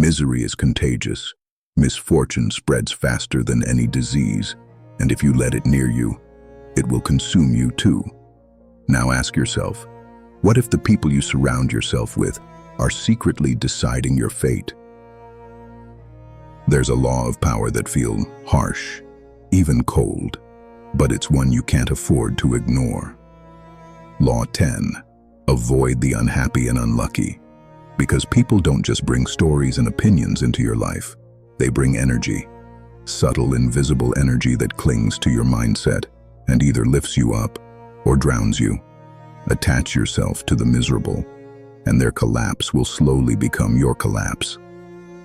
Misery is contagious. Misfortune spreads faster than any disease, and if you let it near you, it will consume you too. Now ask yourself, what if the people you surround yourself with are secretly deciding your fate? There's a law of power that feels harsh, even cold, but it's one you can't afford to ignore. Law 10. Avoid the unhappy and unlucky. Because people don't just bring stories and opinions into your life, they bring energy. Subtle, invisible energy that clings to your mindset and either lifts you up or drowns you. Attach yourself to the miserable, and their collapse will slowly become your collapse.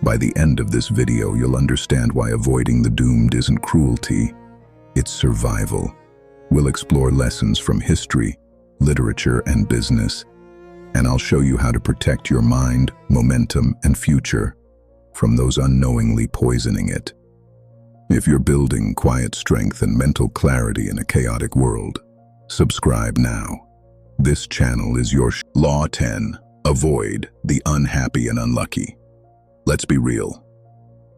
By the end of this video, you'll understand why avoiding the doomed isn't cruelty, it's survival. We'll explore lessons from history, literature, and business, and I'll show you how to protect your mind, momentum, and future from those unknowingly poisoning it. If you're building quiet strength and mental clarity in a chaotic world, subscribe now. This channel is your Law 10. Avoid the unhappy and unlucky. Let's be real.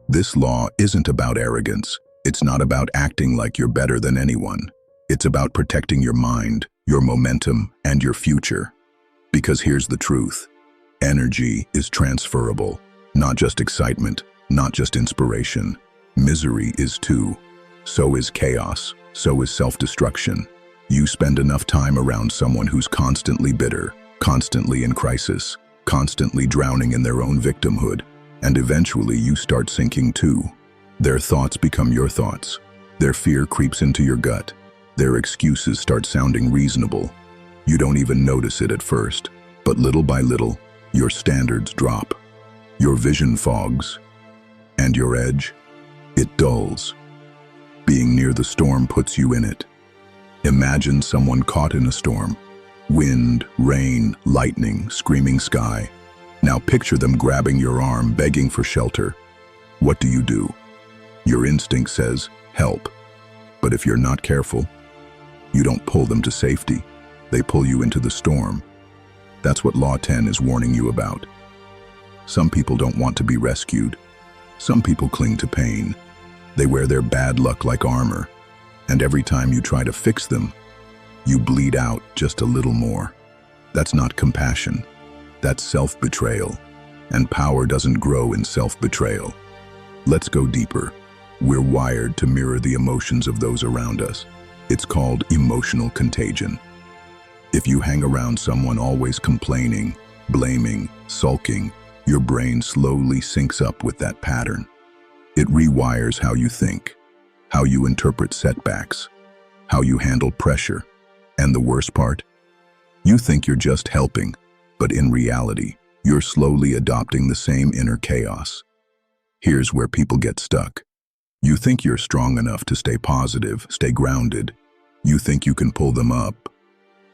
This law isn't about arrogance. It's not about acting like you're better than anyone. It's about protecting your mind, your momentum, and your future. Because here's the truth. Energy is transferable. Not just excitement, not just inspiration. Misery is too. So is chaos. So is self-destruction. You spend enough time around someone who's constantly bitter, constantly in crisis, constantly drowning in their own victimhood, and eventually you start sinking too. Their thoughts become your thoughts. Their fear creeps into your gut. Their excuses start sounding reasonable. You don't even notice it at first, but little by little, your standards drop. Your vision fogs, and your edge, it dulls. Being near the storm puts you in it. Imagine someone caught in a storm. Wind, rain, lightning, screaming sky. Now picture them grabbing your arm, begging for shelter. What do? Your instinct says, help. But if you're not careful, you don't pull them to safety. They pull you into the storm. That's what Law 10 is warning you about. Some people don't want to be rescued. Some people cling to pain. They wear their bad luck like armor. And every time you try to fix them, you bleed out just a little more. That's not compassion. That's self-betrayal. And power doesn't grow in self-betrayal. Let's go deeper. We're wired to mirror the emotions of those around us. It's called emotional contagion. If you hang around someone always complaining, blaming, sulking, your brain slowly syncs up with that pattern. It rewires how you think, how you interpret setbacks, how you handle pressure. And the worst part? You think you're just helping, but in reality, you're slowly adopting the same inner chaos. Here's where people get stuck. You think you're strong enough to stay positive, stay grounded. You think you can pull them up.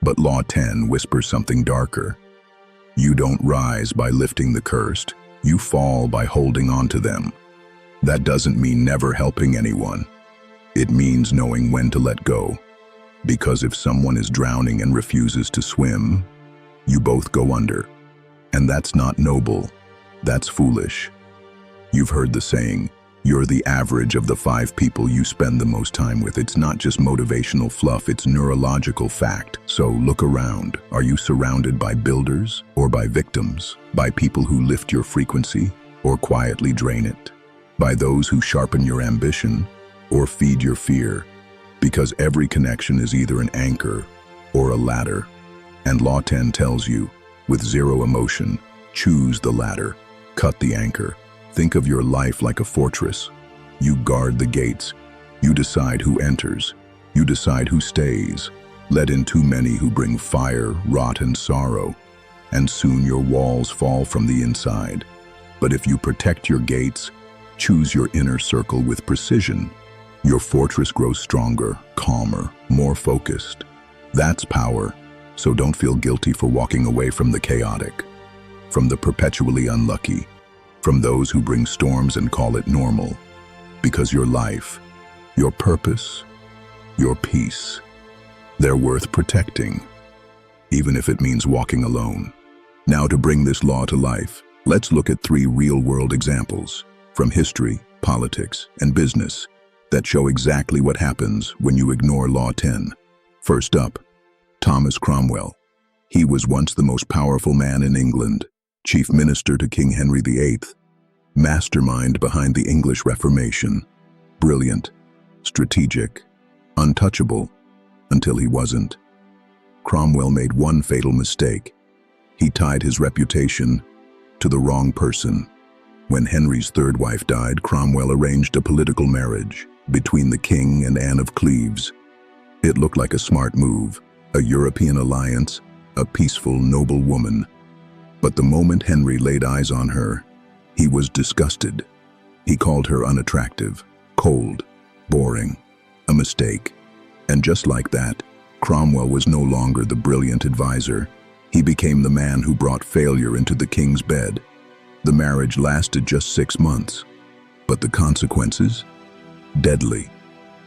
But Law 10 whispers something darker. You don't rise by lifting the cursed. You fall by holding on to them. That doesn't mean never helping anyone. It means knowing when to let go. Because if someone is drowning and refuses to swim, you both go under. And that's not noble. That's foolish. You've heard the saying, you're the average of the 5 people you spend the most time with. It's not just motivational fluff, it's neurological fact. So look around. Are you surrounded by builders or by victims? By people who lift your frequency or quietly drain it? By those who sharpen your ambition or feed your fear? Because every connection is either an anchor or a ladder. And Law 10 tells you, with zero emotion, choose the ladder, cut the anchor. Think of your life like a fortress. You guard the gates. You decide who enters. You decide who stays. Let in too many who bring fire, rot, and sorrow. And soon your walls fall from the inside. But if you protect your gates, choose your inner circle with precision, your fortress grows stronger, calmer, more focused. That's power. So don't feel guilty for walking away from the chaotic, from the perpetually unlucky, from those who bring storms and call it normal. Because your life, your purpose, your peace, they're worth protecting, even if it means walking alone. Now to bring this law to life, Let's look at 3 real-world examples from history, politics, and business that show exactly what happens when you ignore Law 10. First up, Thomas Cromwell. He was once the most powerful man in England, chief minister to King Henry VIII, mastermind behind the English Reformation, brilliant, strategic, untouchable, until he wasn't. Cromwell made one fatal mistake. He tied his reputation to the wrong person. When Henry's 3rd wife died, Cromwell arranged a political marriage between the king and Anne of Cleves. It looked like a smart move, a European alliance, a peaceful, noble woman. But the moment Henry laid eyes on her, he was disgusted. He called her unattractive, cold, boring, a mistake. And just like that, Cromwell was no longer the brilliant advisor. He became the man who brought failure into the king's bed. The marriage lasted just 6 months, but the consequences? Deadly.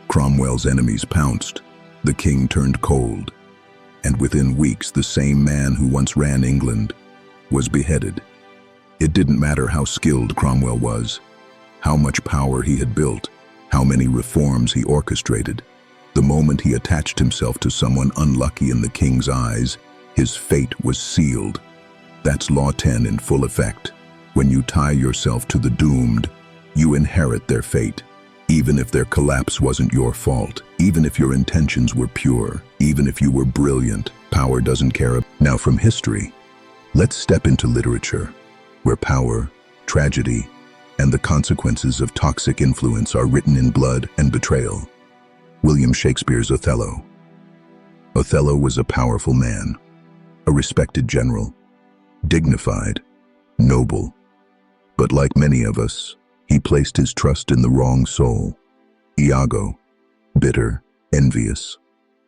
Cromwell's enemies pounced. The king turned cold. And within weeks, the same man who once ran England was beheaded. It didn't matter how skilled Cromwell was, how much power he had built, how many reforms he orchestrated. The moment he attached himself to someone unlucky in the king's eyes, his fate was sealed. That's Law 10 in full effect. When you tie yourself to the doomed, you inherit their fate. Even if their collapse wasn't your fault, even if your intentions were pure, even if you were brilliant, power doesn't care. Now from history, let's step into literature, where power, tragedy, and the consequences of toxic influence are written in blood and betrayal. William Shakespeare's Othello. Othello was a powerful man, a respected general, dignified, noble. But like many of us, he placed his trust in the wrong soul. Iago, bitter, envious,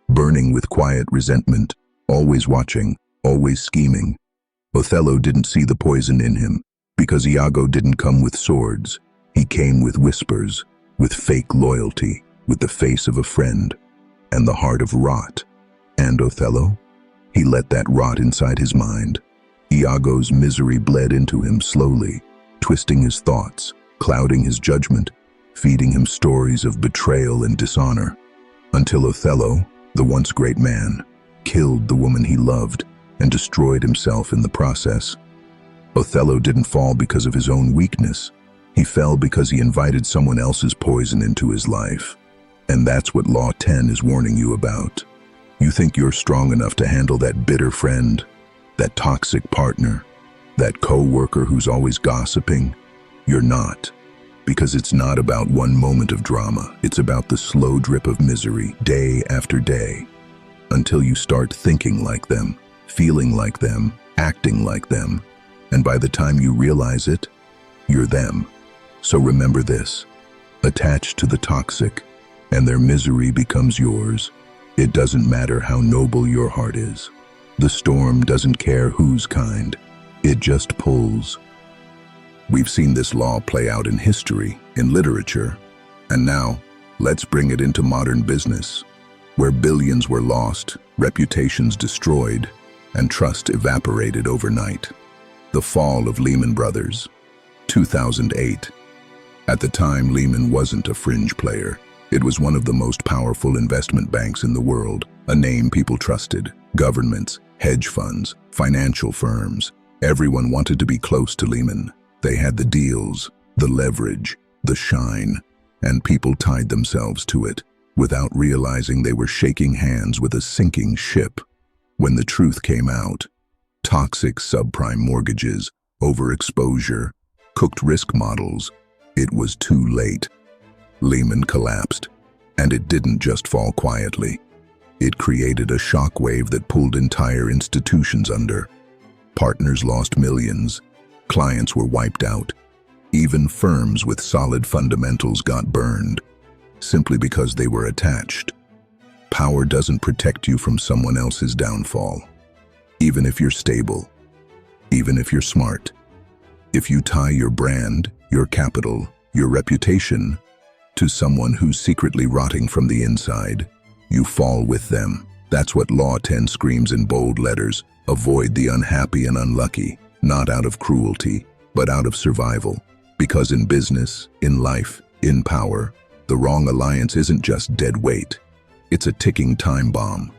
burning with quiet resentment, always watching, always scheming. Othello didn't see the poison in him, because Iago didn't come with swords. He came with whispers, with fake loyalty, with the face of a friend, and the heart of rot. And Othello? He let that rot inside his mind. Iago's misery bled into him slowly, twisting his thoughts, clouding his judgment, feeding him stories of betrayal and dishonor, until Othello, the once great man, killed the woman he loved and destroyed himself in the process. Othello didn't fall because of his own weakness. He fell because he invited someone else's poison into his life. And that's what Law 10 is warning you about. You think you're strong enough to handle that bitter friend, that toxic partner, that co-worker who's always gossiping? You're not. Because it's not about one moment of drama. It's about the slow drip of misery, day after day, until you start thinking like them, feeling like them, acting like them. And by the time you realize it, you're them. So remember this: attach to the toxic, and their misery becomes yours. It doesn't matter how noble your heart is. The storm doesn't care whose kind. It just pulls. We've seen this law play out in history, in literature, and now let's bring it into modern business, where billions were lost, reputations destroyed, and trust evaporated overnight. The fall of Lehman Brothers, 2008. At the time, Lehman wasn't a fringe player. It was one of the most powerful investment banks in the world, a name people trusted. Governments, hedge funds, financial firms, everyone wanted to be close to Lehman. They had the deals, the leverage, the shine, and people tied themselves to it without realizing they were shaking hands with a sinking ship. When the truth came out, toxic subprime mortgages, overexposure, cooked risk models, it was too late. Lehman collapsed, and it didn't just fall quietly. It created a shockwave that pulled entire institutions under. Partners lost millions, clients were wiped out. Even firms with solid fundamentals got burned, simply because they were attached. Power doesn't protect you from someone else's downfall. Even if you're stable, even if you're smart. If you tie your brand, your capital, your reputation to someone who's secretly rotting from the inside, you fall with them. That's what Law 10 screams in bold letters. Avoid the unhappy and unlucky, not out of cruelty, but out of survival. Because in business, in life, in power, the wrong alliance isn't just dead weight. It's a ticking time bomb.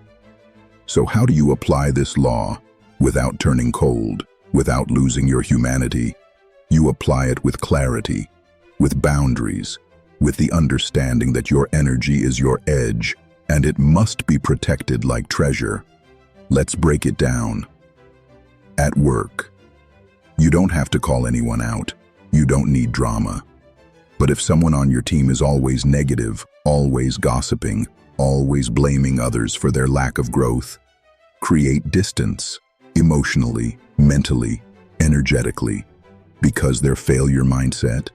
So how do you apply this law without turning cold, without losing your humanity? You apply it with clarity, with boundaries, with the understanding that your energy is your edge, and it must be protected like treasure. Let's break it down. At work, you don't have to call anyone out. You don't need drama. But if someone on your team is always negative, always gossiping, always blaming others for their lack of growth, create distance, emotionally, mentally, energetically, because their failure mindset,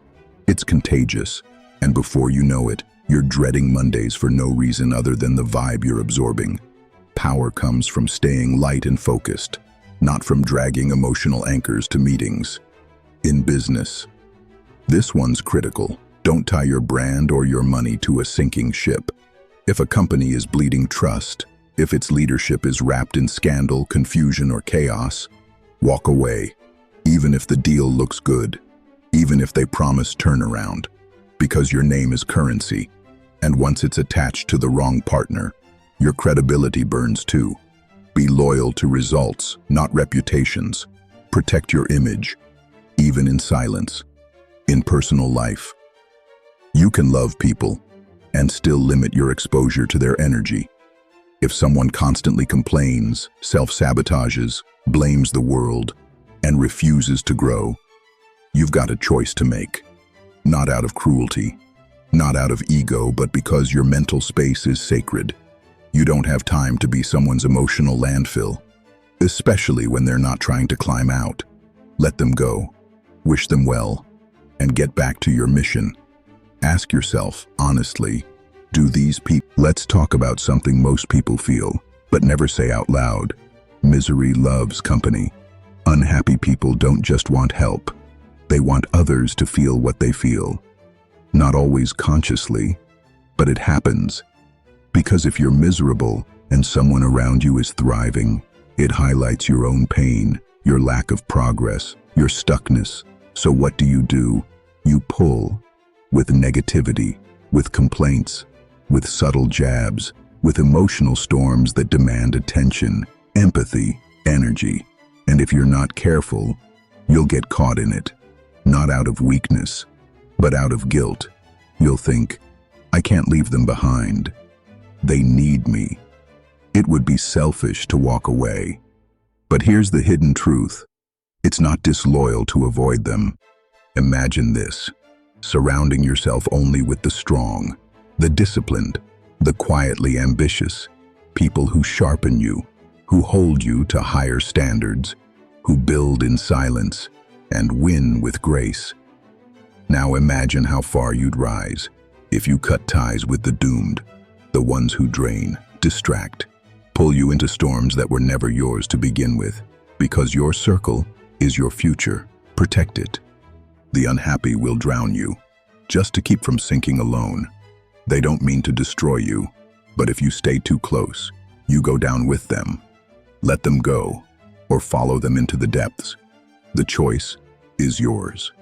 it's contagious, and before you know it, you're dreading Mondays for no reason other than the vibe you're absorbing. Power comes from staying light and focused, not from dragging emotional anchors to meetings. In business, this one's critical. Don't tie your brand or your money to a sinking ship. If a company is bleeding trust, if its leadership is wrapped in scandal, confusion, or chaos, walk away, even if the deal looks good, even if they promise turnaround, because your name is currency, and once it's attached to the wrong partner, your credibility burns too. Be loyal to results, not reputations. Protect your image, even in silence. In personal life, you can love people and still limit your exposure to their energy. If someone constantly complains, self-sabotages, blames the world, and refuses to grow, you've got a choice to make. Not out of cruelty, not out of ego, but because your mental space is sacred. You don't have time to be someone's emotional landfill, especially when they're not trying to climb out. Let them go, wish them well, and get back to your mission. Ask yourself, honestly, do these people... Let's talk about something most people feel, but never say out loud. Misery loves company. Unhappy people don't just want help. They want others to feel what they feel. Not always consciously, but it happens. Because if you're miserable and someone around you is thriving, it highlights your own pain, your lack of progress, your stuckness. So what do? You pull with negativity, with complaints, with subtle jabs, with emotional storms that demand attention, empathy, energy. And if you're not careful, you'll get caught in it. Not out of weakness, but out of guilt. You'll think, I can't leave them behind. They need me. It would be selfish to walk away. But here's the hidden truth. It's not disloyal to avoid them. Imagine this, surrounding yourself only with the strong, the disciplined, the quietly ambitious, people who sharpen you, who hold you to higher standards, who build in silence and win with grace. Now imagine how far you'd rise if you cut ties with the doomed, the ones who drain, distract, pull you into storms that were never yours to begin with, because your circle is your future. Protect it. The unhappy will drown you, just to keep from sinking alone. They don't mean to destroy you, but if you stay too close, you go down with them. Let them go, or follow them into the depths. The choice is yours.